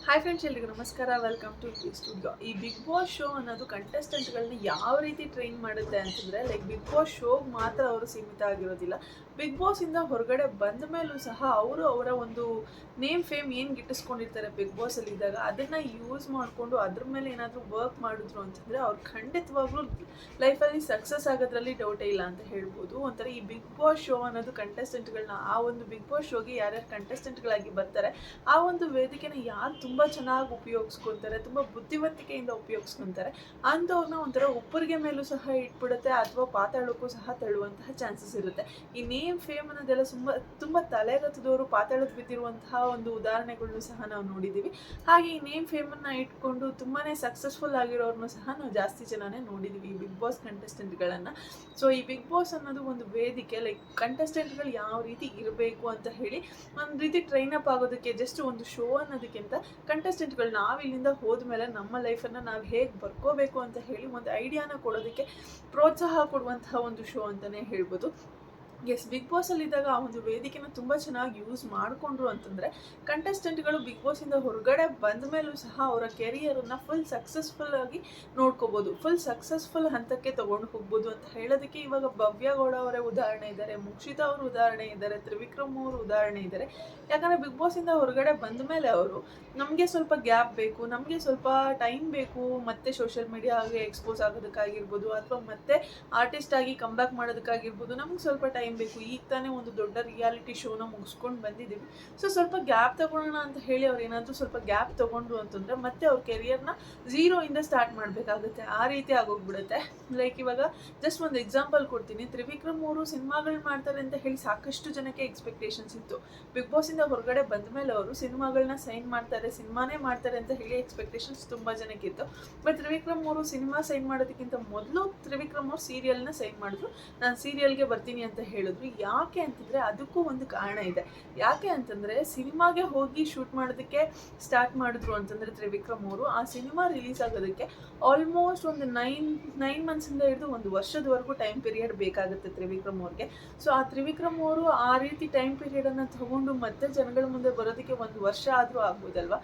Hi friends, ಎಲ್ರಿಗೂ ನಮಸ್ಕಾರ. Welcome to T studio. ಈ ಬಿಗ್ ಬಾಸ್ ಶೋ ಅನ್ನೋದು ಕಂಟೆಸ್ಟೆಂಟ್ಗಳನ್ನ ಯಾವ ರೀತಿ ಟ್ರೈನ್ ಮಾಡುತ್ತೆ ಅಂತಂದರೆ, ಲೈಕ್ ಬಿಗ್ ಬಾಸ್ ಶೋಗೆ ಮಾತ್ರ ಅವರು ಸೀಮಿತ ಆಗಿರೋದಿಲ್ಲ. ಬಿಗ್ ಬಾಸಿಂದ ಹೊರಗಡೆ ಬಂದ ಮೇಲೂ ಸಹ ಅವರು ಅವರ ಒಂದು ನೇಮ್ ಫೇಮ್ ಏನು ಗಿಟ್ಟಿಸ್ಕೊಂಡಿರ್ತಾರೆ ಬಿಗ್ ಬಾಸಲ್ಲಿ ಇದ್ದಾಗ, ಅದನ್ನು ಯೂಸ್ ಮಾಡಿಕೊಂಡು ಅದ್ರ ಮೇಲೆ ಏನಾದರೂ ವರ್ಕ್ ಮಾಡಿದ್ರು ಅಂತಂದರೆ ಅವ್ರು ಖಂಡಿತವಾಗ್ಲೂ ಲೈಫಲ್ಲಿ ಸಕ್ಸಸ್ ಆಗೋದ್ರಲ್ಲಿ ಡೌಟೇ ಇಲ್ಲ ಅಂತ ಹೇಳ್ಬೋದು. ಒಂಥರ ಈ ಬಿಗ್ ಬಾಸ್ ಶೋ ಅನ್ನೋದು ಕಂಟೆಸ್ಟೆಂಟ್ಗಳನ್ನ, ಆ ಒಂದು ಬಿಗ್ ಬಾಸ್ ಶೋಗೆ ಯಾರ್ಯಾರು ಕಂಟೆಸ್ಟೆಂಟ್ಗಳಾಗಿ ಬರ್ತಾರೆ ಆ ಒಂದು ವೇದಿಕೆನ ಯಾರು ತುಂಬ ಚೆನ್ನಾಗಿ ಉಪಯೋಗಿಸ್ಕೊತಾರೆ, ತುಂಬ ಬುದ್ಧಿವಂತಿಕೆಯಿಂದ ಉಪಯೋಗಿಸ್ಕೊತಾರೆ ಅಂಥವ್ರನ್ನ ಒಂಥರ ಉಪ್ಪರಿಗೆ ಮೇಲೂ ಸಹ ಇಟ್ಬಿಡುತ್ತೆ, ಅಥವಾ ಪಾತಾಳಕ್ಕೂ ಸಹ ತಳ್ಳುವಂತಹ ಚಾನ್ಸಸ್ ಇರುತ್ತೆ. ಈ ನೇಮ್ ಫೇಮ್ ಅನ್ನೋದೆಲ್ಲ ತುಂಬ ತಲೆಗತ್ತದವರು ಪಾತಾಳಕ್ಕೆ ಬಿದ್ದಿರುವಂತಹ ಒಂದು ಉದಾಹರಣೆಗಳನ್ನು ಸಹ ನಾವು ನೋಡಿದ್ದೀವಿ. ಹಾಗೆ ಈ ನೇಮ್ ಫೇಮನ್ನು ಇಟ್ಕೊಂಡು ತುಂಬಾ ಸಕ್ಸಸ್ಫುಲ್ ಆಗಿರೋರನ್ನು ಸಹ ನಾವು ಜಾಸ್ತಿ ಜನನೇ ನೋಡಿದ್ದೀವಿ ಈ ಬಿಗ್ ಬಾಸ್ ಕಂಟೆಸ್ಟೆಂಟ್ಗಳನ್ನು. ಸೊ ಈ ಬಿಗ್ ಬಾಸ್ ಅನ್ನೋದು ಒಂದು ವೇದಿಕೆ, ಲೈಕ್ ಕಂಟೆಸ್ಟೆಂಟ್ಗಳು ಯಾವ ರೀತಿ ಇರಬೇಕು ಅಂತ ಹೇಳಿ ಒಂದು ರೀತಿ ಟ್ರೈನ್ ಅಪ್ ಆಗೋದಕ್ಕೆ, ಜಸ್ಟ್ ಒಂದು ಶೋ ಅನ್ನೋದಕ್ಕಿಂತ ಕಂಟೆಸ್ಟೆಂಟ್ಗಳು ನಾವು ಇಲ್ಲಿಂದ ಹೋದ್ಮೇಲೆ ನಮ್ಮ ಲೈಫನ್ನು ನಾವು ಹೇಗೆ ಬರ್ಕೋಬೇಕು ಅಂತ ಹೇಳಿ ಒಂದು ಐಡಿಯಾನ ಕೊಡೋದಕ್ಕೆ ಪ್ರೋತ್ಸಾಹ ಕೊಡುವಂತಹ ಒಂದು ಶೋ ಅಂತಲೇ ಹೇಳ್ಬೋದು. ಎಸ್, ಬಿಗ್ ಬಾಸಲ್ಲಿದ್ದಾಗ ಆ ಒಂದು ವೇದಿಕೆನ ತುಂಬ ಚೆನ್ನಾಗಿ ಯೂಸ್ ಮಾಡಿಕೊಂಡ್ರು ಅಂತಂದರೆ ಕಂಟೆಸ್ಟೆಂಟ್ಗಳು ಬಿಗ್ ಬಾಸಿಂದ ಹೊರಗಡೆ ಬಂದ ಮೇಲೂ ಸಹ ಅವರ ಕೆರಿಯರನ್ನು ಫುಲ್ ಸಕ್ಸಸ್ಫುಲ್ ಆಗಿ ನೋಡ್ಕೋಬೋದು, ಫುಲ್ ಸಕ್ಸಸ್ಫುಲ್ ಹಂತಕ್ಕೆ ತೊಗೊಂಡು ಹೋಗ್ಬೋದು ಅಂತ ಹೇಳೋದಕ್ಕೆ ಇವಾಗ ಭವ್ಯ ಗೌಡ ಅವರೇ ಉದಾಹರಣೆ ಇದ್ದಾರೆ, ಮೋಕ್ಷಿತಾ ಅವರು ಉದಾಹರಣೆ ಇದ್ದಾರೆ, ತ್ರಿವಿಕ್ರಮ್ ಅವರು ಉದಾಹರಣೆ ಇದ್ದಾರೆ. ಯಾಕಂದರೆ ಬಿಗ್ ಬಾಸಿಂದ ಹೊರಗಡೆ ಬಂದ ಮೇಲೆ ಅವರು ನಮಗೆ ಸ್ವಲ್ಪ ಗ್ಯಾಪ್ ಬೇಕು, ನಮಗೆ ಸ್ವಲ್ಪ ಟೈಮ್ ಬೇಕು, ಮತ್ತೆ ಸೋಷಿಯಲ್ ಮೀಡಿಯಾಗೆ ಎಕ್ಸ್ಪೋಸ್ ಆಗೋದಕ್ಕಾಗಿರ್ಬೋದು, ಅಥವಾ ಮತ್ತೆ ಆರ್ಟಿಸ್ಟ್ ಆಗಿ ಕಂಬ್ಯಾಕ್ ಮಾಡೋದಕ್ಕಾಗಿರ್ಬೋದು, ನಮ್ಗೆ ಸ್ವಲ್ಪ ಟೈಮ್ ಬೇಕು. ಈಗ ತಾನೇ ಒಂದು ದೊಡ್ಡ ರಿಯಾಲಿಟಿ ಶೋನ ಮುಗಿಸ್ಕೊಂಡು ಬಂದಿದ್ದೀವಿ, ಸೊ ಸ್ವಲ್ಪ ಗ್ಯಾಪ್ ತಗೊಳ್ಳೋಣ ಅಂತ ಹೇಳಿ ಅವ್ರು ಏನಾದರೂ ಸ್ವಲ್ಪ ಗ್ಯಾಪ್ ತೊಗೊಂಡ್ರು ಅಂತಂದರೆ ಮತ್ತೆ ಅವ್ರ ಕೆರಿಯರ್ನ ಝೀರೋಯಿಂದ ಸ್ಟಾರ್ಟ್ ಮಾಡಬೇಕಾಗುತ್ತೆ, ಆ ರೀತಿ ಆಗೋಗ್ಬಿಡುತ್ತೆ. ಲೈಕ್ ಇವಾಗ ಜಸ್ಟ್ ಒಂದು ಎಕ್ಸಾಂಪಲ್ ಕೊಡ್ತೀನಿ. ತ್ರಿವಿಕ್ರಮ್ ಅವರು ಸಿನಿಮಾಗಳು ಮಾಡ್ತಾರೆ ಅಂತ ಹೇಳಿ ಸಾಕಷ್ಟು ಜನಕ್ಕೆ ಎಕ್ಸ್ಪೆಕ್ಟೇಷನ್ಸ್ ಇತ್ತು. ಬಿಗ್ ಬಾಸಿಂದ ಹೊರಗಡೆ ಬಂದ ಮೇಲೆ ಅವರು ಸಿನಿಮಾಗಳನ್ನ ಸೈನ್ ಮಾಡ್ತಾರೆ, ಸಿನಿಮಾನೇ ಮಾಡ್ತಾರೆ ಅಂತ ಹೇಳಿ ಎಕ್ಸ್ಪೆಕ್ಟೇಷನ್ಸ್ ತುಂಬ ಜನಕ್ಕೆ ಇತ್ತು. ಬಟ್ ತ್ರಿವಿಕ್ರಮ್ ಅವರು ಸಿನಿಮಾ ಸೈನ್ ಮಾಡೋದಕ್ಕಿಂತ ಮೊದಲು ತ್ರಿವಿಕ್ರಮ್ ಅವರು ಸೀರಿಯಲ್ನ ಸೈನ್ ಮಾಡಿದ್ರು. ನಾನು ಸೀರಿಯಲ್ಗೆ ಬರ್ತೀನಿ ಅಂತ ಹೇಳಿದ್ರು. ಯಾಕೆ ಅಂತಂದರೆ ಅದಕ್ಕೂ ಒಂದು ಕಾರಣ ಇದೆ. ಯಾಕೆ ಅಂತಂದರೆ ಸಿನಿಮಾಗೆ ಹೋಗಿ ಶೂಟ್ ಮಾಡೋದಕ್ಕೆ ಸ್ಟಾರ್ಟ್ ಮಾಡಿದ್ರು ಅಂತಂದರೆ ತ್ರಿವಿಕ್ರಮ್ ಅವರು ಆ ಸಿನಿಮಾ ರಿಲೀಸ್ ಆಗೋದಕ್ಕೆ ಆಲ್ಮೋಸ್ಟ್ ಒಂದು ನೈನ್ ಮಂತ್ಸಿಂದ ಹಿಡಿದು ಒಂದು ವರ್ಷದವರೆಗೂ ಟೈಮ್ ಪೀರಿಯಡ್ ಬೇಕಾಗುತ್ತೆ ತ್ರಿವಿಕ್ರಮ್ ಅವ್ರಿಗೆ. ಸೊ ಆ ತ್ರಿವಿಕ್ರಮ್ ಅವರು ಆ ರೀತಿ ಟೈಮ್ ಪೀರಿಯಡನ್ನು ತಗೊಂಡು ಮತ್ತೆ ಜನಗಳ ಮುಂದೆ ಬರೋದಕ್ಕೆ ಒಂದು ವರ್ಷ ಆದರೂ ಆಗ್ಬೋದಲ್ವಾ.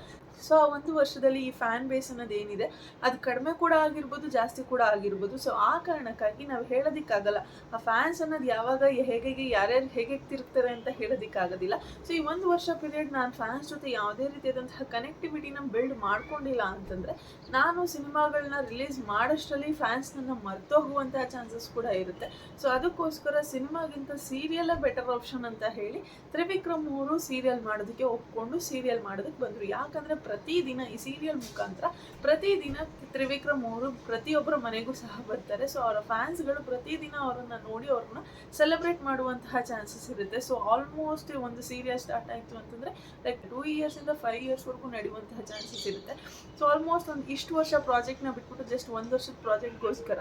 ಸೊ ಆ ಒಂದು ವರ್ಷದಲ್ಲಿ ಈ ಫ್ಯಾನ್ ಬೇಸ್ ಅನ್ನೋದು ಏನಿದೆ ಅದು ಕಡಿಮೆ ಕೂಡ ಆಗಿರ್ಬೋದು, ಜಾಸ್ತಿ ಕೂಡ ಆಗಿರ್ಬೋದು. ಸೊ ಆ ಕಾರಣಕ್ಕಾಗಿ ನಾವು ಹೇಳೋದಕ್ಕಾಗಲ್ಲ ಆ ಫ್ಯಾನ್ಸ್ ಅನ್ನೋದು ಯಾವಾಗ ಹೇಗೆ ಯಾರ್ಯಾರು ಹೇಗೆ ತಿರುಗ್ತಾರೆ ಅಂತ ಹೇಳೋದಕ್ಕಾಗೋದಿಲ್ಲ. ಸೊ ಈ ಒಂದು ವರ್ಷ ಪೀರಿಯಡ್ ನಾನು ಫ್ಯಾನ್ಸ್ ಜೊತೆ ಯಾವುದೇ ರೀತಿಯಾದಂತಹ ಕನೆಕ್ಟಿವಿಟಿನ ಬಿಲ್ಡ್ ಮಾಡ್ಕೊಂಡಿಲ್ಲ ಅಂತಂದರೆ ನಾನು ಸಿನಿಮಾಗಳನ್ನ ರಿಲೀಸ್ ಮಾಡೋಷ್ಟರಲ್ಲಿ ಫ್ಯಾನ್ಸ್ ನನ್ನ ಮರ್ತೋಗುವಂತಹ ಚಾನ್ಸಸ್ ಕೂಡ ಇರುತ್ತೆ. ಸೊ ಅದಕ್ಕೋಸ್ಕರ ಸಿನಿಮಾಗಿಂತ ಸೀರಿಯಲ್ಲೇ ಬೆಟರ್ ಆಪ್ಷನ್ ಅಂತ ಹೇಳಿ ತ್ರಿವಿಕ್ರಮ್ ಅವರು ಸೀರಿಯಲ್ ಮಾಡೋದಕ್ಕೆ ಒಪ್ಕೊಂಡು ಸೀರಿಯಲ್ ಮಾಡೋದಕ್ಕೆ ಬಂದರು. ಯಾಕಂದರೆ ಪ್ರತಿದಿನ ಈ ಸೀರಿಯಲ್ ಮುಖಾಂತರ ಪ್ರತಿದಿನ ತ್ರಿವಿಕ್ರಮ್ ಅವರು ಪ್ರತಿಯೊಬ್ಬರ ಮನೆಗೂ ಸಹ ಬರ್ತಾರೆ. ಸೊ ಅವರ ಫ್ಯಾನ್ಸ್ಗಳು ಪ್ರತಿದಿನ ಅವರನ್ನು ನೋಡಿ ಅವ್ರನ್ನ ಸೆಲೆಬ್ರೇಟ್ ಮಾಡುವಂತಹ ಚಾನ್ಸಸ್ ಇರುತ್ತೆ. ಸೊ ಆಲ್ಮೋಸ್ಟ್ ಒಂದು ಸೀರಿಯಲ್ ಸ್ಟಾರ್ಟ್ ಆಯಿತು ಅಂತಂದರೆ ಲೈಕ್ 2 ಇಯರ್ಸಿಂದ 5 ಇಯರ್ಸ್ವರೆಗೂ ನಡೆಯುವಂತಹ ಚಾನ್ಸಸ್ ಇರುತ್ತೆ. ಸೊ ಆಲ್ಮೋಸ್ಟ್ ಒಂದು ಇಷ್ಟು ವರ್ಷ ಪ್ರಾಜೆಕ್ಟ್ನ ಬಿಟ್ಬಿಟ್ಟು ಜಸ್ಟ್ 1 ವರ್ಷದ ಪ್ರಾಜೆಕ್ಟ್ಗೋಸ್ಕರ,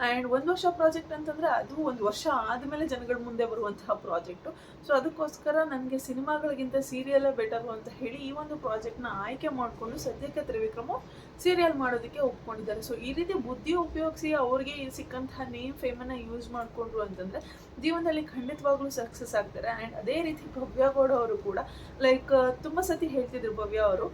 ಆ್ಯಂಡ್ 1 ವರ್ಷ ಪ್ರಾಜೆಕ್ಟ್ ಅಂತಂದರೆ ಅದು 1 ವರ್ಷ ಆದಮೇಲೆ ಜನಗಳ ಮುಂದೆ ಬರುವಂತಹ ಪ್ರಾಜೆಕ್ಟು. ಸೊ ಅದಕ್ಕೋಸ್ಕರ ನನಗೆ ಸಿನಿಮಾಗಳಿಗಿಂತ ಸೀರಿಯಲ್ಲೇ ಬೆಟರು ಅಂತ ಹೇಳಿ ಈ ಒಂದು ಪ್ರಾಜೆಕ್ಟ್ನ ಆಯ್ಕೆ ಮಾಡಿಕೊಂಡು ಸದ್ಯಕ್ಕೆ ತ್ರಿವಿಕ್ರಮು ಸೀರಿಯಲ್ ಮಾಡೋದಕ್ಕೆ ಒಪ್ಕೊಂಡಿದ್ದಾರೆ. ಸೊ ಈ ರೀತಿ ಬುದ್ಧಿ ಉಪಯೋಗಿಸಿ ಅವ್ರಿಗೆ ಸಿಕ್ಕಂತಹ ನೇಮ್ ಫೇಮನ್ನು ಯೂಸ್ ಮಾಡಿಕೊಂಡ್ರು ಅಂತಂದರೆ ಜೀವನದಲ್ಲಿ ಖಂಡಿತವಾಗ್ಲೂ ಸಕ್ಸಸ್ ಆಗ್ತಾರೆ. ಆ್ಯಂಡ್ ಅದೇ ರೀತಿ ಭವ್ಯ ಗೌಡ ಅವರು ಕೂಡ ಲೈಕ್ ತುಂಬ ಸತಿ ಹೇಳ್ತಿದ್ರು ಭವ್ಯ ಅವರು,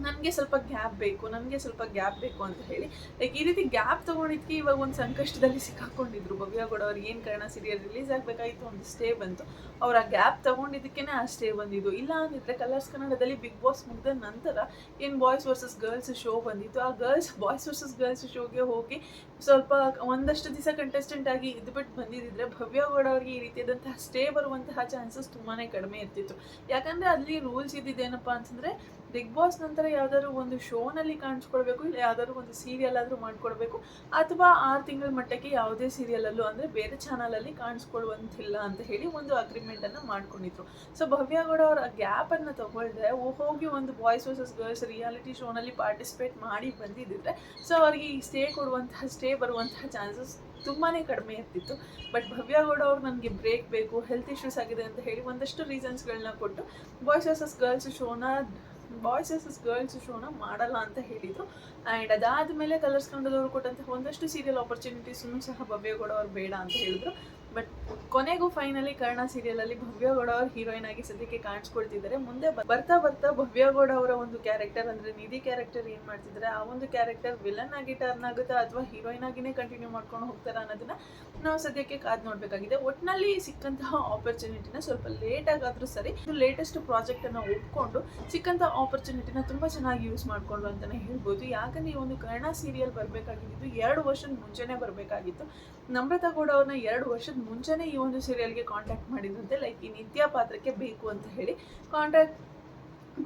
ನನಗೆ ಸ್ವಲ್ಪ ಗ್ಯಾಪ್ ಬೇಕು, ನನಗೆ ಸ್ವಲ್ಪ ಗ್ಯಾಪ್ ಬೇಕು ಅಂತ ಹೇಳಿ. ಲೈಕ್ ಈ ರೀತಿ ಗ್ಯಾಪ್ ತೊಗೊಂಡಿದ್ದಕ್ಕೆ ಇವಾಗ ಒಂದು ಸಂಕಷ್ಟದಲ್ಲಿ ಸಿಕ್ಕಾಕೊಂಡಿದ್ರು ಭವ್ಯ ಗೌಡ ಅವ್ರು. ಏನು ಕಾರಣ, ಸೀರಿಯಲ್ ರಿಲೀಸ್ ಆಗಬೇಕಾಯಿತು, ಒಂದು ಸ್ಟೇ ಬಂತು, ಅವ್ರ ಆ ಗ್ಯಾಪ್ ತೊಗೊಂಡಿದ್ದಕ್ಕೇ ಆ ಸ್ಟೇ ಬಂದಿದ್ದು. ಇಲ್ಲ ಅಂದಿದ್ರೆ ಕಲರ್ಸ್ ಕನ್ನಡದಲ್ಲಿ ಬಿಗ್ ಬಾಸ್ ಮುಗಿದ ನಂತರ ಏನು ಬಾಯ್ಸ್ ವರ್ಸಸ್ ಗರ್ಲ್ಸ್ ಶೋ ಬಂದಿತ್ತು, ಆ ಬಾಯ್ಸ್ ವರ್ಸಸ್ ಗರ್ಲ್ಸ್ ಶೋಗೆ ಹೋಗಿ ಸ್ವಲ್ಪ ಒಂದಷ್ಟು ದಿವಸ ಕಂಟೆಸ್ಟೆಂಟ್ ಆಗಿ ಇದ್ಬಿಟ್ಟು ಬಂದಿದ್ದರೆ ಭವ್ಯ ಗೌಡ ಅವ್ರಿಗೆ ಈ ರೀತಿಯಾದಂತಹ ಸ್ಟೇ ಬರುವಂತಹ ಚಾನ್ಸಸ್ ತುಂಬಾ ಕಡಿಮೆ ಇರ್ತಿತ್ತು. ಯಾಕಂದರೆ ಅಲ್ಲಿ ರೂಲ್ಸ್ ಇದ್ದಿದ್ದೇನಪ್ಪ ಅಂತಂದರೆ ಬಿಗ್ ಬಾಸ್ ನಂತರ ಯಾವುದಾದ್ರು ಒಂದು ಶೋನಲ್ಲಿ ಕಾಣಿಸ್ಕೊಳ್ಬೇಕು, ಇಲ್ಲ ಯಾವುದಾದ್ರು ಒಂದು ಸೀರಿಯಲ್ ಆದರೂ ಮಾಡಿಕೊಡ್ಬೇಕು, ಅಥವಾ 6 ತಿಂಗಳ ಮಟ್ಟಕ್ಕೆ ಯಾವುದೇ ಸೀರಿಯಲಲ್ಲೂ ಅಂದರೆ ಬೇರೆ ಚಾನಲಲ್ಲಿ ಕಾಣಿಸ್ಕೊಳ್ಳುವಂತಿಲ್ಲ ಅಂತ ಹೇಳಿ ಒಂದು ಅಗ್ರಿಮೆಂಟನ್ನು ಮಾಡ್ಕೊಂಡಿದ್ರು. ಸೊ ಭವ್ಯ ಗೌಡ ಅವರ ಗ್ಯಾಪನ್ನು ತಗೊಳ್ದೆ ಹೋಗಿ ಒಂದು ಬಾಯ್ಸ್ ವರ್ಸಸ್ ಗರ್ಲ್ಸ್ ರಿಯಾಲಿಟಿ ಶೋನಲ್ಲಿ ಪಾರ್ಟಿಸಿಪೇಟ್ ಮಾಡಿ ಬಂದಿದ್ದಿದ್ರೆ ಸೊ ಅವರಿಗೆ ಈ ಸ್ಟೇ ಬರುವಂತಹ ಚಾನ್ಸಸ್ ತುಂಬಾ ಕಡಿಮೆ ಇರ್ತಿತ್ತು. ಬಟ್ ಭವ್ಯ ಗೌಡ ಅವ್ರು ನನಗೆ ಬ್ರೇಕ್ ಬೇಕು, ಹೆಲ್ತ್ ಇಶ್ಯೂಸ್ ಆಗಿದೆ ಅಂತ ಹೇಳಿ ಒಂದಷ್ಟು ರೀಸನ್ಸ್ಗಳನ್ನ ಕೊಟ್ಟು ಬಾಯ್ಸ್ ವರ್ಸಸ್ ಗರ್ಲ್ಸ್ ಶೋನ ಮಾಡಲ್ಲ ಅಂತ ಹೇಳಿದರು. ಆ್ಯಂಡ್ ಅದಾದಮೇಲೆ ಕಲರ್ಸ್ ಕನ್ನಡದವರು ಕೊಟ್ಟಂತಹ ಒಂದಷ್ಟು ಸೀರಿಯಲ್ ಆಪರ್ಚುನಿಟೀಸನ್ನು ಸಹ ಭವ್ಯ ಗೌಡ ಅವ್ರು ಬೇಡ ಅಂತ ಹೇಳಿದ್ರು. ಬಟ್ ಕೊನೆಗೂ ಫೈನಲಿ ಕರ್ಣ ಸೀರಿಯಲಲ್ಲಿ ಭವ್ಯಗೌಡ ಅವರು ಹೀರೋಯಿನ್ ಆಗಿ ಸದ್ಯಕ್ಕೆ ಕಾಣಿಸ್ಕೊಳ್ತಿದ್ದಾರೆ. ಮುಂದೆ ಬರ್ತಾ ಬರ್ತಾ ಭವ್ಯಗೌಡ ಅವರ ಒಂದು ಕ್ಯಾರೆಕ್ಟರ್ ಅಂದರೆ ನಿಧಿ ಕ್ಯಾರೆಕ್ಟರ್ ಏನು ಮಾಡ್ತಿದ್ದಾರೆ, ಆ ಒಂದು ಕ್ಯಾರೆಕ್ಟರ್ ವಿಲನ್ ಆಗಿ ಟರ್ನ್ ಆಗುತ್ತಾ ಅಥವಾ ಹೀರೋಯಿನ್ ಆಗಿನೇ ಕಂಟಿನ್ಯೂ ಮಾಡ್ಕೊಂಡು ಹೋಗ್ತಾರಾ ಅನ್ನೋದನ್ನ ನಾವು ಸದ್ಯಕ್ಕೆ ಕಾದು ನೋಡಬೇಕಾಗಿದೆ. ಒಟ್ಟಿನಲ್ಲಿ ಸಿಕ್ಕಂತಹ ಆಪರ್ಚುನಿಟಿನ ಸ್ವಲ್ಪ ಲೇಟ್ ಆಗಾದ್ರೂ ಸರಿ ಲೇಟೆಸ್ಟ್ ಪ್ರಾಜೆಕ್ಟನ್ನು ಒಪ್ಕೊಂಡು ಸಿಕ್ಕಂಥ ಆಪರ್ಚುನಿಟಿನ ತುಂಬ ಚೆನ್ನಾಗಿ ಯೂಸ್ ಮಾಡಿಕೊಂಡು ಅಂತಲೇ ಹೇಳ್ಬೋದು. ಯಾಕಂದರೆ ಈ ಒಂದು ಕರ್ಣ ಸೀರಿಯಲ್ ಬರಬೇಕಾಗಿದ್ದು 2 ವರ್ಷದ ಮುಂಚೆನೇ ಬರಬೇಕಾಗಿತ್ತು. ನಮ್ರತಾ ಗೌಡ ಅವ್ರನ್ನ 2 ವರ್ಷದ ಮುಂಚೆನೇ ಈ ಒಂದು ಸೀರಿಯಲ್ಗೆ ಕಾಂಟ್ಯಾಕ್ಟ್ ಮಾಡಿದ್ರಂತೆ, ಲೈಕ್ ಈ ನಿತ್ಯ ಪಾತ್ರಕ್ಕೆ ಬೇಕು ಅಂತ ಹೇಳಿ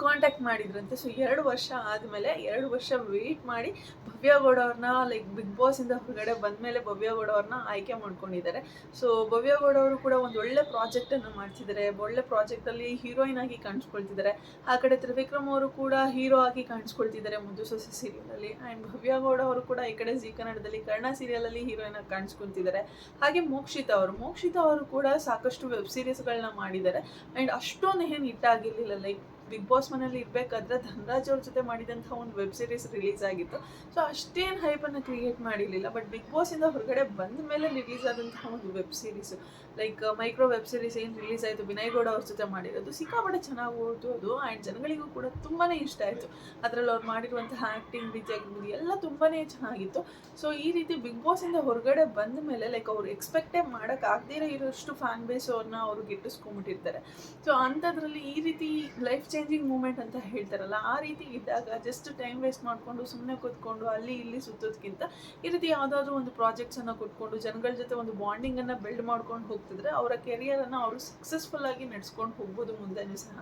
ಕಾಂಟ್ಯಾಕ್ಟ್ ಮಾಡಿದ್ರಂತೆ. ಸೊ 2 ವರ್ಷ ಆದಮೇಲೆ 2 ವರ್ಷ ವೆಯ್ಟ್ ಮಾಡಿ ಭವ್ಯಗೌಡ ಅವ್ರನ್ನ ಲೈಕ್ ಬಿಗ್ ಬಾಸಿಂದ ಹೊರಗಡೆ ಬಂದಮೇಲೆ ಭವ್ಯಗೌಡ ಅವ್ರನ್ನ ಆಯ್ಕೆ ಮಾಡ್ಕೊಂಡಿದ್ದಾರೆ. ಸೊ ಭವ್ಯಗೌಡ ಅವರು ಕೂಡ ಒಂದು ಒಳ್ಳೆ ಪ್ರಾಜೆಕ್ಟನ್ನು ಮಾಡ್ತಿದ್ದಾರೆ, ಒಳ್ಳೆ ಪ್ರಾಜೆಕ್ಟಲ್ಲಿ ಹೀರೋಯಿನ್ ಆಗಿ ಕಾಣಿಸ್ಕೊಳ್ತಿದ್ದಾರೆ. ಆ ಕಡೆ ತ್ರಿವಿಕ್ರಮ್ ಅವರು ಕೂಡ ಹೀರೋ ಆಗಿ ಕಾಣಿಸ್ಕೊಳ್ತಿದ್ದಾರೆ ಮುದ್ದು ಸೊಸೆ ಸೀರಿಯಲಲ್ಲಿ. ಆ್ಯಂಡ್ ಭವ್ಯಗೌಡ ಅವರು ಕೂಡ ಈ ಕಡೆ ಜಿ ಕನ್ನಡದಲ್ಲಿ ಕರ್ಣ ಸೀರಿಯಲಲ್ಲಿ ಹೀರೋಯಿನ್ ಆಗಿ ಕಾಣಿಸ್ಕೊಳ್ತಿದ್ದಾರೆ. ಹಾಗೆ ಮೋಕ್ಷಿತಾ ಅವರು ಕೂಡ ಸಾಕಷ್ಟು ವೆಬ್ ಸೀರೀಸ್ಗಳನ್ನ ಮಾಡಿದ್ದಾರೆ. ಆ್ಯಂಡ್ ಅಷ್ಟೊಂದು ಏನು ಹಿಟ್ ಆಗಿರಲಿಲ್ಲ. ಲೈಕ್ ಬಿಗ್ ಬಾಸ್ ಮನೇಲಿ ಇರಬೇಕಾದ್ರೆ ಧನರಾಜ್ ಅವ್ರ ಜೊತೆ ಮಾಡಿದಂಥ ಒಂದು ವೆಬ್ ಸೀರೀಸ್ ರಿಲೀಸ್ ಆಗಿತ್ತು. ಸೊ ಅಷ್ಟೇನು ಹೈಪನ್ನು ಕ್ರಿಯೇಟ್ ಮಾಡಿರಲಿಲ್ಲ. ಬಟ್ ಬಿಗ್ ಬಾಸಿಂದ ಹೊರಗಡೆ ಬಂದ ಮೇಲೆ ರಿಲೀಸ್ ಆದಂತಹ ಒಂದು web series like micro web series ಏನು ರಿಲೀಸ್ ಆಯಿತು ವಿನಯ್ ಗೌಡ ಅವ್ರ ಜೊತೆ ಮಾಡಿರೋದು ಸಿಕ್ಕಾಪಟ್ಟೆ ಚೆನ್ನಾಗಿ ಹೋಯ್ತು ಅದು. ಆ್ಯಂಡ್ ಜನಗಳಿಗೂ ಕೂಡ ತುಂಬಾ ಇಷ್ಟ ಆಯಿತು. ಅದರಲ್ಲಿ ಅವ್ರು ಮಾಡಿರುವಂತಹ ಆ್ಯಕ್ಟಿಂಗ್ ರೀತಿ ಆಗಿರ್ಬೋದು ಎಲ್ಲ ತುಂಬಾ ಚೆನ್ನಾಗಿತ್ತು. ಸೊ ಈ ರೀತಿ ಬಿಗ್ ಬಾಸಿಂದ ಹೊರಗಡೆ ಬಂದ ಮೇಲೆ ಲೈಕ್ ಅವ್ರು ಎಕ್ಸ್ಪೆಕ್ಟೇ ಮಾಡೋಕ್ಕಾಗದೇ ಇರೋಷ್ಟು ಫ್ಯಾನ್ ಬೇಸ್ ಅವ್ರನ್ನ ಅವರು ಗಿಟ್ಟಿಸ್ಕೊಂಡ್ಬಿಟ್ಟಿರ್ತಾರೆ. ಸೊ ಅಂಥದ್ರಲ್ಲಿ ಈ ರೀತಿ ಲೈಫ್ ಚೇಂಜಿಂಗ್ ಮೂಮೆಂಟ್ ಅಂತ ಹೇಳ್ತಾರಲ್ಲ, ಆ ರೀತಿ ಇದ್ದಾಗ ಜಸ್ಟ್ ಟೈಮ್ ವೇಸ್ಟ್ ಮಾಡಿಕೊಂಡು ಸುಮ್ಮನೆ ಕೂತ್ಕೊಂಡು ಅಲ್ಲಿ ಇಲ್ಲಿ ಸುತ್ತೋದಕ್ಕಿಂತ ಈ ರೀತಿ ಯಾವುದಾದ್ರೂ ಒಂದು ಪ್ರಾಜೆಕ್ಟ್ಸನ್ನು ಕೊಟ್ಕೊಂಡು ಜನಗಳ ಜೊತೆ ಒಂದು ಬಾಂಡಿಂಗನ್ನು ಬಿಲ್ಡ್ ಮಾಡ್ಕೊಂಡು ಹೋಗ್ತಿದ್ರೆ ಅವರ ಕೆರಿಯರನ್ನು ಅವರು ಸಕ್ಸಸ್ಫುಲ್ ಆಗಿ ನಡೆಸ್ಕೊಂಡು ಹೋಗ್ಬೋದು ಮುಂದೆನೂ ಸಹ.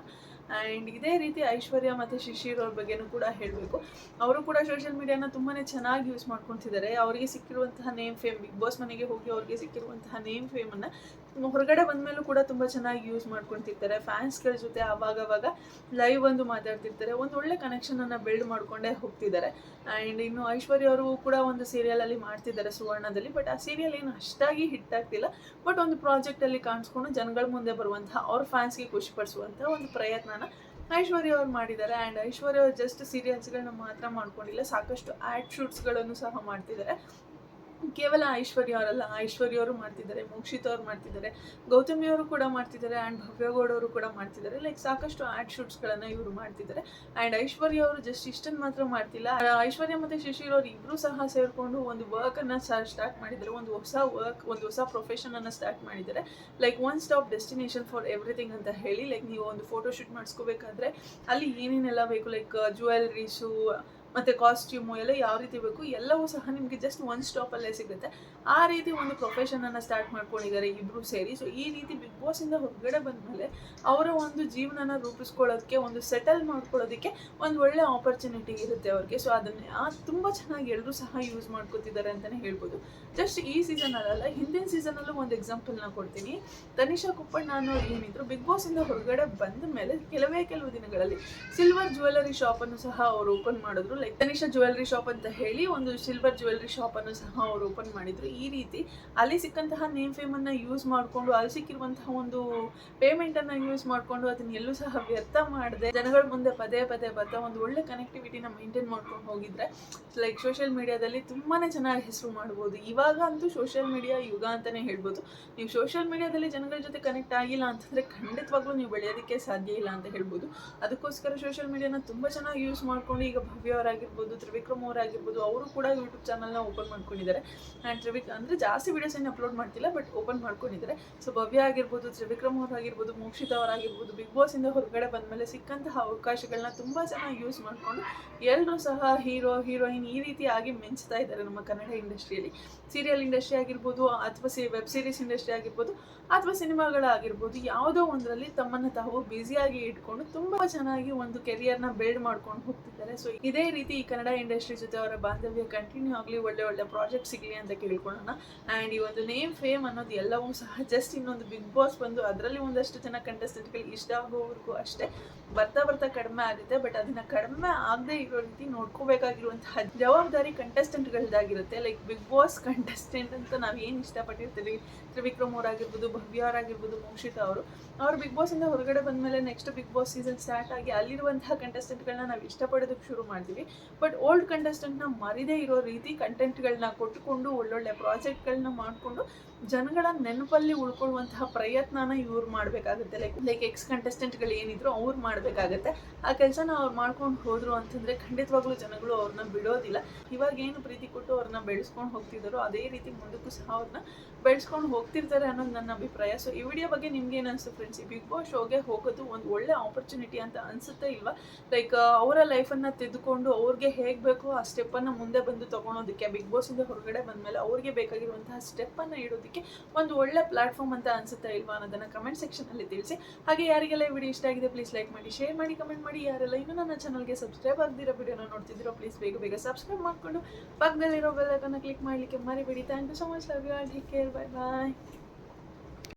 ಆ್ಯಂಡ್ ಇದೇ ರೀತಿ ಐಶ್ವರ್ಯ ಮತ್ತು ಶಿಶಿರ್ ಅವ್ರ ಬಗ್ಗೆನೂ ಕೂಡ ಹೇಳಬೇಕು. ಅವರು ಕೂಡ ಸೋಷಿಯಲ್ ಮೀಡಿಯಾನ ತುಂಬಾ ಚೆನ್ನಾಗಿ ಯೂಸ್ ಮಾಡ್ಕೊತಿದ್ದಾರೆ. ಅವರಿಗೆ ಸಿಕ್ಕಿರುವಂತಹ ನೇಮ್ ಫೇಮ್, ಬಿಗ್ ಬಾಸ್ ಮನೆಗೆ ಹೋಗಿ ಅವ್ರಿಗೆ ಸಿಕ್ಕಿರುವಂತಹ ನೇಮ್ ಫೇಮನ್ನು ಹೊರಗಡೆ ಬಂದಮೇಲೂ ಕೂಡ ತುಂಬ ಚೆನ್ನಾಗಿ ಯೂಸ್ ಮಾಡ್ಕೊತಿರ್ತಾರೆ. ಫ್ಯಾನ್ಸ್ಗಳ ಜೊತೆ ಆವಾಗವಾಗ ಲೈವ್ ಒಂದು ಮಾತಾಡ್ತಿರ್ತಾರೆ. ಒಂದು ಒಳ್ಳೆ ಕನೆಕ್ಷನನ್ನು ಬಿಲ್ಡ್ ಮಾಡ್ಕೊಂಡೇ ಹೋಗ್ತಿದ್ದಾರೆ. ಆ್ಯಂಡ್ ಇನ್ನು ಐಶ್ವರ್ಯ ಅವರು ಕೂಡ ಒಂದು ಸೀರಿಯಲಲ್ಲಿ ಮಾಡ್ತಿದ್ದಾರೆ ಸುವರ್ಣದಲ್ಲಿ. ಬಟ್ ಆ ಸೀರಿಯಲ್ ಏನು ಅಷ್ಟಾಗಿ ಹಿಟ್ ಆಗ್ತಿಲ್ಲ. ಬಟ್ ಒಂದು ಪ್ರಾಜೆಕ್ಟಲ್ಲಿ ಕಾಣಿಸ್ಕೊಂಡು ಜನಗಳ ಮುಂದೆ ಬರುವಂತಹ ಅವ್ರ ಫ್ಯಾನ್ಸ್ಗೆ ಖುಷಿಪಡಿಸುವಂಥ ಒಂದು ಪ್ರಯತ್ನನ ಐಶ್ವರ್ಯ ಅವ್ರು ಮಾಡಿದ್ದಾರೆ. ಆ್ಯಂಡ್ ಐಶ್ವರ್ಯ ಅವ್ರು ಜಸ್ಟ್ ಸೀರಿಯಲ್ಸ್ಗಳನ್ನ ಮಾತ್ರ ಮಾಡ್ಕೊಂಡಿಲ್ಲ, ಸಾಕಷ್ಟು ಆ್ಯಡ್ ಶೂಟ್ಸ್ಗಳನ್ನು ಸಹ ಮಾಡ್ತಿದ್ದಾರೆ. ಕೇವಲ ಐಶ್ವರ್ಯ ಅವರಲ್ಲ, ಐಶ್ವರ್ಯ ಅವರು ಮಾಡ್ತಿದ್ದಾರೆ, ಮೋಕ್ಷಿತ್ ಅವ್ರು ಮಾಡ್ತಿದ್ದಾರೆ, ಗೌತಮಿ ಅವರು ಕೂಡ ಮಾಡ್ತಿದ್ದಾರೆ, ಆ್ಯಂಡ್ ಭವ್ಯಗೌಡ ಅವರು ಕೂಡ ಮಾಡ್ತಿದ್ದಾರೆ. ಲೈಕ್ ಸಾಕಷ್ಟು ಆ್ಯಡ್ ಶೂಟ್ಸ್ಗಳನ್ನು ಇವರು ಮಾಡ್ತಿದ್ದಾರೆ. ಆ್ಯಂಡ್ ಐಶ್ವರ್ಯ ಅವರು ಜಸ್ಟ್ ಇಷ್ಟನ್ನು ಮಾತ್ರ ಮಾಡ್ತಿಲ್ಲ, ಐಶ್ವರ್ಯ ಮತ್ತು ಶಿಶಿರ್ ಅವರು ಇಬ್ಬರು ಸಹ ಸೇರಿಕೊಂಡು ಒಂದು ವರ್ಕನ್ನು ಸ್ಟಾರ್ಟ್ ಮಾಡಿದ್ದಾರೆ. ಒಂದು ಹೊಸ ಪ್ರೊಫೆಷನನ್ನು ಸ್ಟಾರ್ಟ್ ಮಾಡಿದ್ದಾರೆ. Like one stop destination for everything ಅಂತ ಹೇಳಿ. ಲೈಕ್ ನೀವು ಒಂದು ಫೋಟೋ ಶೂಟ್ ಮಾಡಿಸ್ಕೋಬೇಕಾದ್ರೆ ಅಲ್ಲಿ ಏನೇನೆಲ್ಲ ಬೇಕು, ಲೈಕ್ ಜ್ಯುವೆಲ್ರೀಸು ಮತ್ತು ಕಾಸ್ಟ್ಯೂಮು ಎಲ್ಲ ಯಾವ ರೀತಿ ಬೇಕು ಎಲ್ಲವೂ ಸಹ ನಿಮಗೆ ಜಸ್ಟ್ ಒಂದು ಸ್ಟಾಪಲ್ಲೇ ಸಿಗುತ್ತೆ. ಆ ರೀತಿ ಒಂದು ಪ್ರೊಫೆಷನನ್ನು ಸ್ಟಾರ್ಟ್ ಮಾಡ್ಕೊಂಡಿದ್ದಾರೆ ಇಬ್ಬರು ಸೇರಿ. ಸೊ ಈ ರೀತಿ ಬಿಗ್ ಬಾಸಿಂದ ಹೊರಗಡೆ ಬಂದಮೇಲೆ ಅವರ ಒಂದು ಜೀವನನ ರೂಪಿಸ್ಕೊಳ್ಳೋದಕ್ಕೆ, ಒಂದು ಸೆಟಲ್ ಮಾಡ್ಕೊಳ್ಳೋದಕ್ಕೆ ಒಂದು ಒಳ್ಳೆ ಆಪರ್ಚುನಿಟಿ ಇರುತ್ತೆ ಅವ್ರಿಗೆ. ಸೊ ಅದನ್ನು ತುಂಬ ಚೆನ್ನಾಗಿ ಎಲ್ಲರೂ ಸಹ ಯೂಸ್ ಮಾಡ್ಕೊತಿದ್ದಾರೆ ಅಂತಲೇ ಹೇಳ್ಬೋದು. ಜಸ್ಟ್ ಈ ಸೀಸನಲ್ಲ, ಹಿಂದಿನ ಸೀಸನಲ್ಲೂ ಒಂದು ಎಕ್ಸಾಂಪಲ್ನ ಕೊಡ್ತೀನಿ. ತನಿಷಾ ಕುಪ್ಪಣ್ಣ ಅನ್ನೋರು ಏನಿದ್ರು ಬಿಗ್ ಬಾಸಿಂದ ಹೊರಗಡೆ ಬಂದ ಮೇಲೆ ಕೆಲವು ದಿನಗಳಲ್ಲಿ ಸಿಲ್ವರ್ ಜ್ಯುವೆಲರಿ ಶಾಪನ್ನು ಸಹ ಅವರು ಓಪನ್ ಮಾಡಿದ್ರು. ಲೈಕ್ ತನಿಷಾ ಜ್ಯುವೆಲರಿ ಶಾಪ್ ಅಂತ ಹೇಳಿ ಒಂದು ಸಿಲ್ವರ್ ಜ್ಯುವೆಲರಿ ಶಾಪನ್ನು ಸಹ ಅವರು ಓಪನ್ ಮಾಡಿದ್ರು. ಈ ರೀತಿ ಅಲ್ಲಿ ಸಿಕ್ಕಂತಹ ನೇಮ್ ಫೇಮನ್ನು ಯೂಸ್ ಮಾಡಿಕೊಂಡು, ಅಲ್ಲಿ ಸಿಕ್ಕಿರುವಂತಹ ಒಂದು ಪೇಮೆಂಟನ್ನು ಯೂಸ್ ಮಾಡಿಕೊಂಡು ಅದನ್ನ ಎಲ್ಲೂ ಸಹ ವ್ಯರ್ಥ ಮಾಡದೆ ಜನಗಳ ಮುಂದೆ ಪದೇ ಬರ್ತಾ ಒಂದು ಒಳ್ಳೆ ಕನೆಕ್ಟಿವಿಟಿನ ಮೇಂಟೈನ್ ಮಾಡ್ಕೊಂಡು ಹೋಗಿದ್ರೆ ಲೈಕ್ ಸೋಷಿಯಲ್ ಮೀಡಿಯಾದಲ್ಲಿ ತುಂಬಾ ಚೆನ್ನಾಗಿ ಹೆಸರು ಮಾಡ್ಬೋದು. ಇವಾಗ ಅಂತೂ ಸೋಷಿಯಲ್ ಮೀಡಿಯಾ ಯುಗ ಅಂತಲೇ ಹೇಳ್ಬೋದು. ನೀವು ಸೋಷಿಯಲ್ ಮೀಡಿಯಾದಲ್ಲಿ ಜನಗಳ ಜೊತೆ ಕನೆಕ್ಟ್ ಆಗಿಲ್ಲ ಅಂತಂದರೆ ಖಂಡಿತವಾಗ್ಲೂ ನೀವು ಬೆಳೆಯೋದಕ್ಕೆ ಸಾಧ್ಯ ಇಲ್ಲ ಅಂತ ಹೇಳ್ಬೋದು. ಅದಕ್ಕೋಸ್ಕರ ಸೋಷಿಯಲ್ ಮೀಡಿಯಾನ ತುಂಬ ಚೆನ್ನಾಗಿ ಯೂಸ್ ಮಾಡ್ಕೊಂಡು ಈಗ ಭವ್ಯ ಅವರಾಗಿರ್ಬೋದು, ತ್ರಿವಿಕ್ರಮ್ ಅವರಾಗಿರ್ಬೋದು, ಅವರು ಕೂಡ ಯೂಟ್ಯೂಬ್ ಚಾನಲ್ನ ಓಪನ್ ಮಾಡ್ಕೊಂಡಿದ್ದಾರೆ. ಆ್ಯಂಡ್ ಅಂದರೆ ಜಾಸ್ತಿ ವೀಡಿಯೋಸ್ ಏನು ಅಪ್ಲೋಡ್ ಮಾಡ್ತಿಲ್ಲ, ಬಟ್ ಓಪನ್ ಮಾಡ್ಕೊಂಡಿದ್ದಾರೆ. ಸೊ ಭವ್ಯ ಆಗಿರ್ಬೋದು, ತ್ರಿವಿಕ್ರಮ್ ಅವರಾಗಿರ್ಬೋದು, ಮೋಕ್ಷಿತಾ ಅವರಾಗಿರ್ಬೋದು, ಬಿಗ್ ಬಾಸಿಂದ ಹೊರಗಡೆ ಬಂದಮೇಲೆ ಸಿಕ್ಕಂತಹ ಅವಕಾಶಗಳನ್ನ ತುಂಬ ಚೆನ್ನಾಗಿ ಯೂಸ್ ಮಾಡಿಕೊಂಡು ಎಲ್ಲರೂ ಸಹ ಹೀರೋಯಿನ್ ಈ ರೀತಿಯಾಗಿ ಮಿಂಚ್ತಾ ಇದ್ದಾರೆ ನಮ್ಮ ಕನ್ನಡ ಇಂಡಸ್ಟ್ರಿಯಲ್ಲಿ. ಸೀರಿಯಲ್ ಇಂಡಸ್ಟ್ರಿ ಆಗಿರ್ಬೋದು, ಅಥವಾ ವೆಬ್ ಸೀರೀಸ್ ಇಂಡಸ್ಟ್ರಿ ಆಗಿರ್ಬೋದು, ಅಥವಾ ಸಿನಿಮಾಗಳಾಗಿರ್ಬೋದು, ಯಾವುದೋ ಒಂದರಲ್ಲಿ ತಮ್ಮನ್ನು ತಾವು ಬ್ಯುಸಿಯಾಗಿ ಇಟ್ಕೊಂಡು ತುಂಬ ಚೆನ್ನಾಗಿ ಒಂದು ಕೆರಿಯರ್ನ ಬಿಲ್ಡ್ ಮಾಡ್ಕೊಂಡು ಹೋಗ್ತಿದ್ದಾರೆ. ಸೊ ಇದೇ ರೀತಿ ಈ ಕನ್ನಡ ಇಂಡಸ್ಟ್ರಿ ಜೊತೆ ಅವರ ಬಾಂಧವ್ಯ ಕಂಟಿನ್ಯೂ ಆಗಲಿ, ಒಳ್ಳೆ ಪ್ರಾಜೆಕ್ಟ್ ಸಿಗಲಿ ಅಂತ ಕೇಳ್ಕೊಳ್ಳೋಣ. ಆ್ಯಂಡ್ ಈ ಒಂದು ನೇಮ್ ಫೇಮ್ ಅನ್ನೋದು ಎಲ್ಲವೂ ಸಹ ಜಸ್ಟ್ ಇನ್ನೊಂದು ಬಿಗ್ ಬಾಸ್ ಬಂದು ಅದರಲ್ಲಿ ಒಂದಷ್ಟು ಜನ ಕಂಟೆಸ್ಟೆಂಟ್ಗಳಿಗೆ ಇಷ್ಟ ಆಗೋವರೆಗೂ ಅಷ್ಟೇ. ಬರ್ತಾ ಕಡಿಮೆ ಆಗುತ್ತೆ. ಬಟ್ ಅದನ್ನು ಕಡಿಮೆ ಆಗದೆ ಇರೋ ರೀತಿ ನೋಡ್ಕೋಬೇಕಾಗಿರುವಂತಹ ಜವಾಬ್ದಾರಿ ಕಂಟೆಸ್ಟೆಂಟ್ಗಳದ್ದಾಗಿರುತ್ತೆ. ಲೈಕ್ ಬಿಗ್ ಬಾಸ್ ಕಂಟೆಸ್ಟೆಂಟ್ ಅಂತ ನಾವು ಏನು ಇಷ್ಟಪಟ್ಟಿರ್ತೀವಿ, ತ್ರಿವಿಕ್ರಮ್ ಅವರಾಗಿರ್ಬೋದು, ಭವ್ಯ ಅವರಾಗಿರ್ಬೋದು, ಮೋಕ್ಷಿತಾ ಅವರು, ಅವ್ರು ಬಿಗ್ ಬಾಸಿಂದ ಹೊರಗಡೆ ಬಂದಮೇಲೆ next big boss season start ಆಗಿ ಅಲ್ಲಿರುವಂತಹ ಕಂಟೆಸ್ಟೆಂಟ್ಗಳನ್ನ ನಾವು ಇಷ್ಟಪಡೋದಕ್ಕೆ ಶುರು ಮಾಡ್ತೀವಿ. ಬಟ್ ಓಲ್ಡ್ ಕಂಟೆಸ್ಟೆಂಟ್ನ ಮರಿದೇ ಇರೋ ರೀತಿ ಕಂಟೆಂಟ್ಗಳನ್ನ ಕೊಟ್ಟುಕೊಂಡು ಒಳ್ಳೊಳ್ಳೆ ಪ್ರಾಜೆಕ್ಟ್ಗಳನ್ನ ಮಾಡಿಕೊಂಡು ಜನಗಳ ನೆನಪಲ್ಲಿ ಉಳ್ಕೊಳ್ಳುವಂತಹ ಪ್ರಯತ್ನನ ಇವ್ರು ಮಾಡಬೇಕಾಗುತ್ತೆ. ಲೈಕ್ ಎಕ್ಸ್ ಕಂಟೆಸ್ಟೆಂಟ್ಗಳು ಏನಿದ್ರು ಅವ್ರು ಮಾಡಬೇಕಾಗತ್ತೆ. ಆ ಕೆಲಸನ ಅವ್ರು ಮಾಡ್ಕೊಂಡು ಹೋದ್ರು ಅಂತಂದರೆ ಖಂಡಿತವಾಗ್ಲೂ ಜನಗಳು ಅವ್ರನ್ನ ಬಿಡೋದಿಲ್ಲ. ಇವಾಗ ಏನು ಪ್ರೀತಿ ಕೊಟ್ಟು ಅವ್ರನ್ನ ಬೆಳೆಸ್ಕೊಂಡು ಹೋಗ್ತಿದ್ದಾರೋ ಅದೇ ರೀತಿ ಮುಂದಕ್ಕೂ ಸಹ ಅವ್ರನ್ನ ಬೆಳೆಸ್ಕೊಂಡು ಹೋಗ್ತಿರ್ತಾರೆ ಅನ್ನೋದು ನನ್ನ ಅಭಿಪ್ರಾಯ. ಸೊ ಈ ವಿಡಿಯೋ ಬಗ್ಗೆ ನಿಮ್ಗೆ ಏನು ಅನಿಸ್ತು ಫ್ರೆಂಡ್ಸ್? ಈ ಬಿಗ್ ಬಾಸ್ ಶೋಗೆ ಹೋಗೋದು ಒಂದು ಒಳ್ಳೆ ಆಪರ್ಚುನಿಟಿ ಅಂತ ಅನಿಸುತ್ತೆ ಇಲ್ವಾ? ಲೈಕ್ ಅವರ ಲೈಫನ್ನು ತೆಗೆದುಕೊಂಡು ಅವ್ರಿಗೆ ಹೇಗೆ ಬೇಕೋ ಆ ಸ್ಟೆಪ್ಪನ್ನು ಮುಂದೆ ಬಂದು ತೊಗೊಳೋದಕ್ಕೆ, ಬಿಗ್ ಬಾಸಿಂದ ಹೊರಗಡೆ ಬಂದಮೇಲೆ ಅವ್ರಿಗೆ ಬೇಕಾಗಿರುವಂತಹ ಸ್ಟೆಪ್ಪನ್ನು ಇಡೋದಕ್ಕೆ ಒಂದು ಒಳ್ಳೆ ಪ್ಲಾಟ್ಫಾರ್ಮ್ ಅಂತ ಅನಿಸುತ್ತೆ ಇಲ್ವಾ ಅನ್ನೋದನ್ನು ಕಮೆಂಟ್ ಸೆಕ್ಷನಲ್ಲಿ ತಿಳಿಸಿ. ಹಾಗೆ ಯಾರಿಗೆಲ್ಲ ಈ ವಿಡಿಯೋ ಇಷ್ಟ ಆಗಿದೆ ಪ್ಲೀಸ್ ಲೈಕ್ ಮಾಡಿ, ಶೇರ್ ಮಾಡಿ, ಕಮೆಂಟ್ ಮಾಡಿ. ಯಾರೆಲ್ಲ ಇನ್ನೂ ನನ್ನ ಚಾನಲ್ಗೆ ಸಬ್ಸ್ಕ್ರೈಬ್ ಆಗದಿರೋ ವಿಡಿಯೋನ ನೋಡ್ತಿದ್ದೀರೋ ಪ್ಲೀಸ್ ಬೇಗ ಸಬ್ಸ್ಕ್ರೈಬ್ ಮಾಡಿಕೊಂಡು ಪಕ್ಕದಲ್ಲಿರೋ ಬೆಲ್ ಐಕಾನ್ನ ಕ್ಲಿಕ್ ಮಾಡಲಿಕ್ಕೆ ಮರಿಬೇಡಿ. Thank you so much. Love you all. Take care. Bye bye.